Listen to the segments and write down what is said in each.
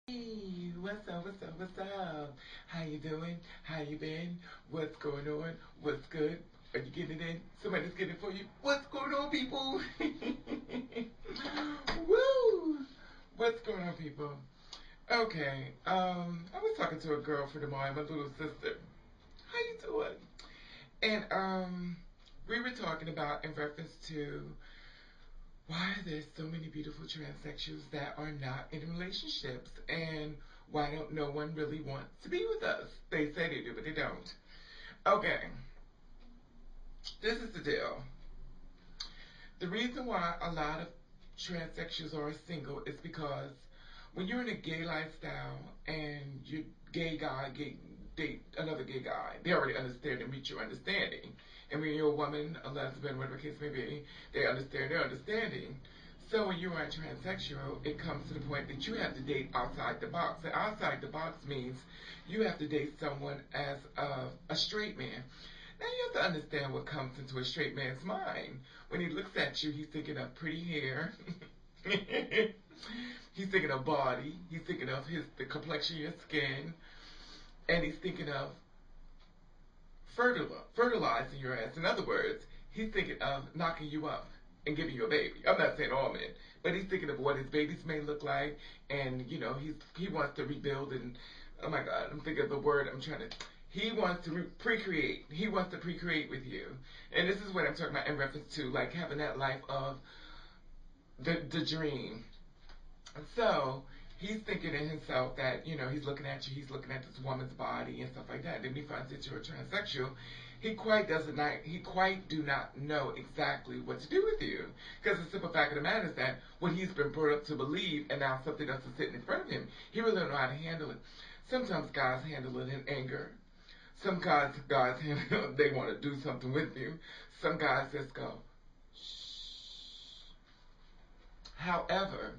Hey, what's up, what's up, what's up? How you doing? How you been? What's going on? What's good? Are you getting it in? Somebody's getting it for you. What's going on, people? Woo! What's going on, people? Okay, I was talking to a girlfriend of mine, my little sister. How you doing? And we were talking about in reference to why there's so many beautiful transsexuals that are not in relationships, and why don't no one really want to be with us? They say they do, but they don't. Okay, this is the deal. The reason why a lot of transsexuals are single is because when you're in a gay lifestyle and you gay guy date another gay guy, they already understand and meet your understanding. And when you're a woman, a lesbian, whatever the case may be, they understand their understanding. So when you are a transsexual, it comes to the point that you have to date outside the box. And outside the box means you have to date someone as a straight man. Now you have to understand what comes into a straight man's mind. When he looks at you, he's thinking of pretty hair. He's thinking of body. He's thinking of the complexion of your skin. And he's thinking of fertilizing your ass. In other words, he's thinking of knocking you up and giving you a baby. I'm not saying all men, but he's thinking of what his babies may look like, and he wants to rebuild. And oh my God, I'm thinking of the word I'm trying to. He wants to pre-create. He wants to pre-create with you, and this is what I'm talking about in reference to like having that life of the dream. So he's thinking in himself that, he's looking at you, he's looking at this woman's body and stuff like that. Then he finds that you're a transsexual. He quite do not know exactly what to do with you. Because the simple fact of the matter is that what he's been brought up to believe, and now something else is sitting in front of him, he really don't know how to handle it. Sometimes guys handle it in anger. Some guys handle it, they want to do something with you. Some guys just go, shh. However,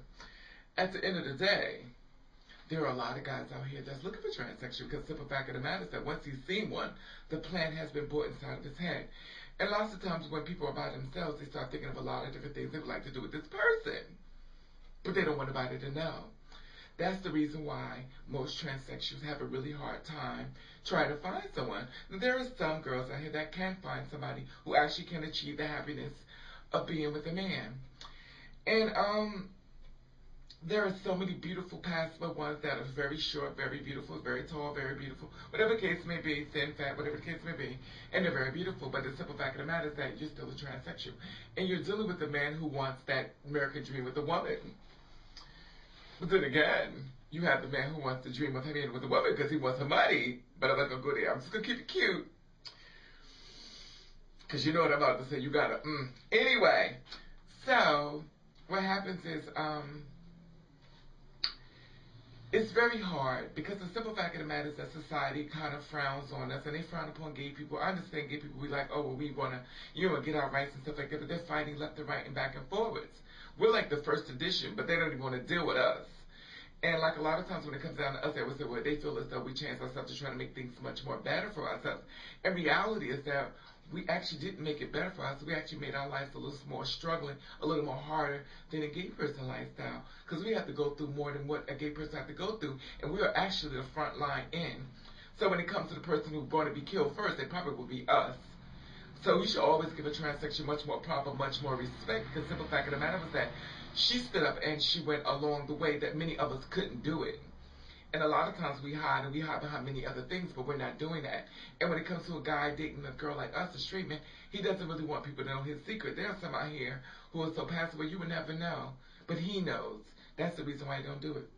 at the end of the day, there are a lot of guys out here that's looking for transsexual because the simple fact of the matter is that once he's seen one, the plan has been brought inside of his head. And lots of times when people are by themselves, they start thinking of a lot of different things they would like to do with this person. But they don't want anybody to know. That's the reason why most transsexuals have a really hard time trying to find someone. There are some girls out here that can find somebody who actually can achieve the happiness of being with a man. And there are so many beautiful passable ones that are very short, very beautiful, very tall, very beautiful, whatever the case may be, thin, fat, whatever the case may be, and they're very beautiful. But the simple fact of the matter is that you're still a transsexual, and you're dealing with a man who wants that American dream with a woman. But then again, you have the man who wants to dream of him with a woman because he wants her money. But I'm not gonna go there. I'm just gonna keep it cute, because you know what I'm about to say. You gotta. Anyway, so what happens is it's very hard because the simple fact of the matter is that society kind of frowns on us, and they frown upon gay people. I understand gay people, we like, oh, well, we want to, get our rights and stuff like that, but they're fighting left and right and back and forwards. We're like the first edition, but they don't even want to deal with us. And like a lot of times when it comes down to us, they would say, well, they feel as though we changed ourselves to try to make things much more better for ourselves. And reality is that we actually didn't make it better for us. We actually made our lives a little more struggling, a little more harder than a gay person lifestyle. Because we have to go through more than what a gay person has to go through. And we are actually the front line in. So when it comes to the person who's going to be killed first, it probably will be us. So we should always give a transsexual much more proper, much more respect. Because the simple fact of the matter was that she stood up and she went along the way that many of us couldn't do it. And a lot of times we hide behind many other things, but we're not doing that. And when it comes to a guy dating a girl like us, a straight man, he doesn't really want people to know his secret. There are some out here who are so passive you would never know. But he knows. That's the reason why he don't do it.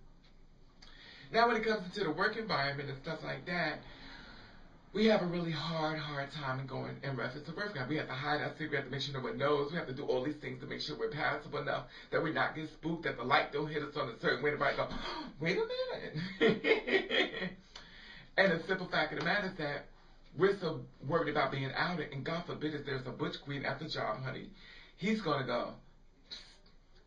Now when it comes into the work environment and stuff like that, we have a really hard time in going in reference to birth control. We have to hide our secret. We have to make sure no one knows. We have to do all these things to make sure we're passable enough that we're not getting spooked, that the light don't hit us on a certain way. Everybody go, oh, wait a minute. And the simple fact of the matter is that we're so worried about being outed, and God forbid if there's a butch queen at the job, honey, he's going to go,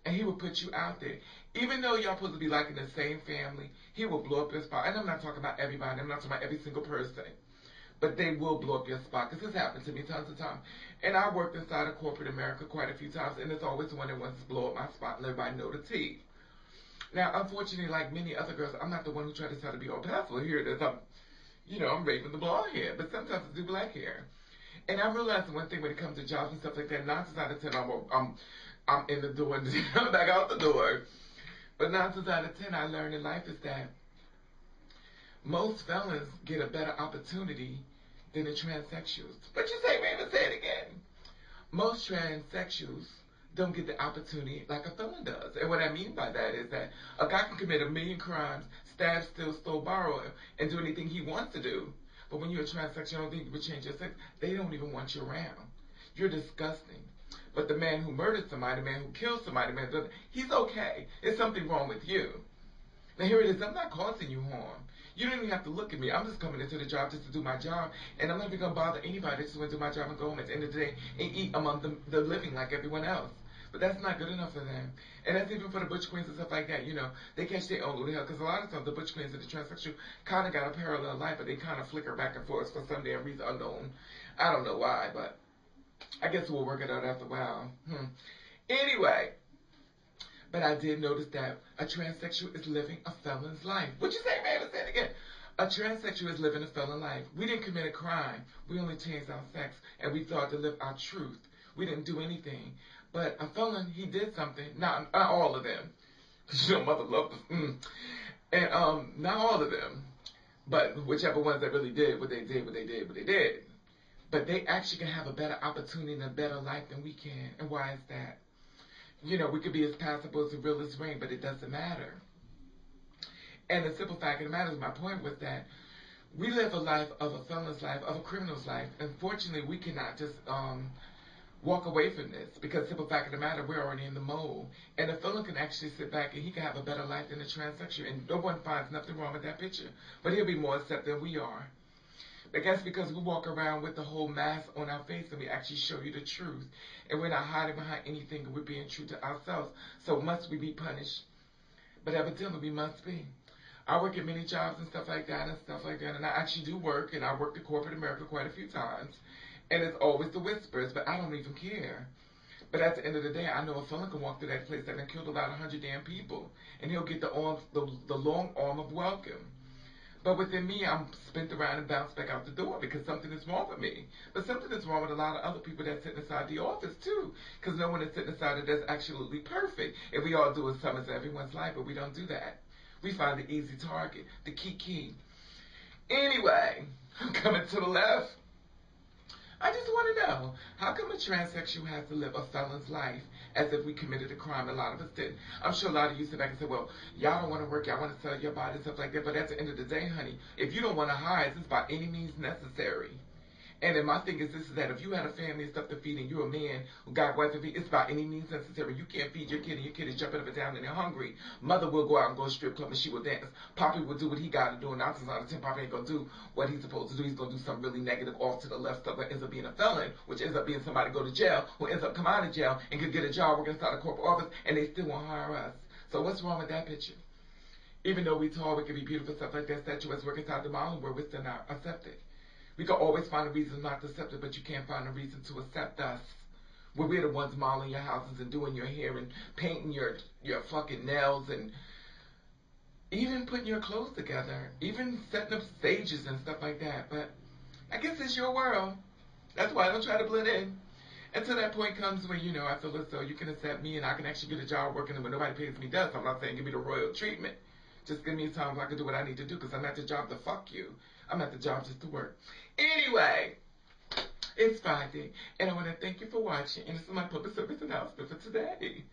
and he will put you out there. Even though y'all supposed to be like in the same family, he will blow up your spot. And I'm not talking about everybody. I'm not talking about every single person. But they will blow up your spot, because this happened to me tons of times. And I worked inside of corporate America quite a few times, and it's always the one that wants to blow up my spot and let everybody know the tea. Now, unfortunately, like many other girls, I'm not the one who tried to try to be all powerful here. That I'm raising the blonde hair, but sometimes I do black hair. And I realized one thing when it comes to jobs and stuff like that, 9 times out of 10, I'm in the door and I'm back out the door. But 9 times out of 10, I learned in life is that most felons get a better opportunity than the transsexuals. But you say, man, say it again. Most transsexuals don't get the opportunity like a felon does. And what I mean by that is that a guy can commit 1,000,000 crimes, stab, steal, stole, borrow, and do anything he wants to do. But when you're a transsexual, I don't think you would change your sex. They don't even want you around. You're disgusting. But the man who murdered somebody, the man who killed somebody, he's okay. There's something wrong with you. Now here it is. I'm not causing you harm. You don't even have to look at me. I'm just coming into the job just to do my job. And I'm not even going to bother anybody. I just want to do my job and go home at the end of the day and eat among the living like everyone else. But that's not good enough for them. And that's even for the butch queens and stuff like that. They catch their own little hell. Because a lot of times the butch queens and the transsexual kind of got a parallel life, but they kind of flicker back and forth for some damn reason unknown. I don't know why, but I guess we'll work it out after a while. Anyway. But I did notice that a transsexual is living a felon's life. What you say, man? Let's say it again. A transsexual is living a felon life. We didn't commit a crime. We only changed our sex, and we thought to live our truth. We didn't do anything. But a felon, he did something. Not all of them. Because mother loved us. And not all of them. But whichever ones that really did what they did. But they actually can have a better opportunity and a better life than we can. And why is that? We could be as passable as the realest rain, but it doesn't matter. And the simple fact of the matter is, my point was that we live a life of a felon's life, of a criminal's life. Unfortunately, we cannot just walk away from this because the simple fact of the matter, we're already in the mold. And a felon can actually sit back and he can have a better life than a transsexual. And no one finds nothing wrong with that picture. But he'll be more accepted than we are. But that's because we walk around with the whole mask on our face and we actually show you the truth. And we're not hiding behind anything and we're being true to ourselves. So must we be punished? But evidently we must be. I work at many jobs and stuff like that. And I actually do work. And I worked in corporate America quite a few times. And it's always the whispers, but I don't even care. But at the end of the day, I know a felon can walk through that place that killed about 100 damn people. And he'll get the long arm of welcome. But within me, I'm spent around and bounced back out the door because something is wrong with me. But something is wrong with a lot of other people that sit inside the office, too. Because no one is sitting inside it that's absolutely perfect. And we all do a summons everyone's life, but we don't do that. We find the easy target, the key. Anyway, I'm coming to the left. I just want to know, how come a transsexual has to live a felon's life as if we committed a crime? A lot of us didn't. I'm sure a lot of you sit back and say, well, y'all don't want to work, y'all want to sell your body and stuff like that. But at the end of the day, honey, if you don't want to hide, it's by any means necessary. And then my thing is this, is that if you had a family and stuff to feed and you're a man who got wife to feed, it's by any means necessary. You can't feed your kid and your kid is jumping up and down and they're hungry. Mother will go out and go to strip club and she will dance. Poppy will do what he got to do, and 9 times out of 10, Poppy ain't going to do what he's supposed to do. He's going to do something really negative off to the left stuff that ends up being a felon, which ends up being somebody go to jail, who ends up come out of jail and could get a job working inside a corporate office, and they still won't hire us. So what's wrong with that picture? Even though we tall, we can be beautiful, stuff like that, statuesque, work inside the modeling world, we're still not accepted. We can always find a reason not to accept it, but you can't find a reason to accept us. Where we're the ones modeling your houses and doing your hair and painting your fucking nails and even putting your clothes together, even setting up stages and stuff like that. But I guess it's your world. That's why I don't try to blend in. Until that point comes when, I feel as though you can accept me and I can actually get a job working and when nobody pays me dust. I'm not saying give me the royal treatment. Just give me time so I can do what I need to do because I'm at the job to fuck you. I'm at the job just to work. Anyway, it's Friday, and I want to thank you for watching, and this is my public service announcement for today.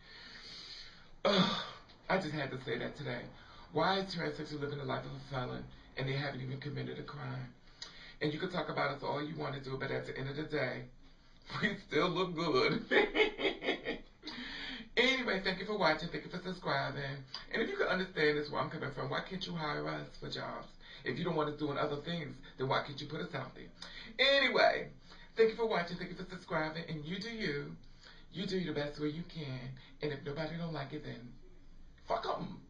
I just had to say that today. Why is transsexual living the life of a felon, and they haven't even committed a crime? And you can talk about us all you want to do, but at the end of the day, we still look good. Anyway, thank you for watching. Thank you for subscribing. And if you can understand this, where I'm coming from, why can't you hire us for jobs? If you don't want us doing other things, then why can't you put us out there? Anyway, thank you for watching. Thank you for subscribing. And you do you. You do the best way you can. And if nobody don't like it, then fuck them.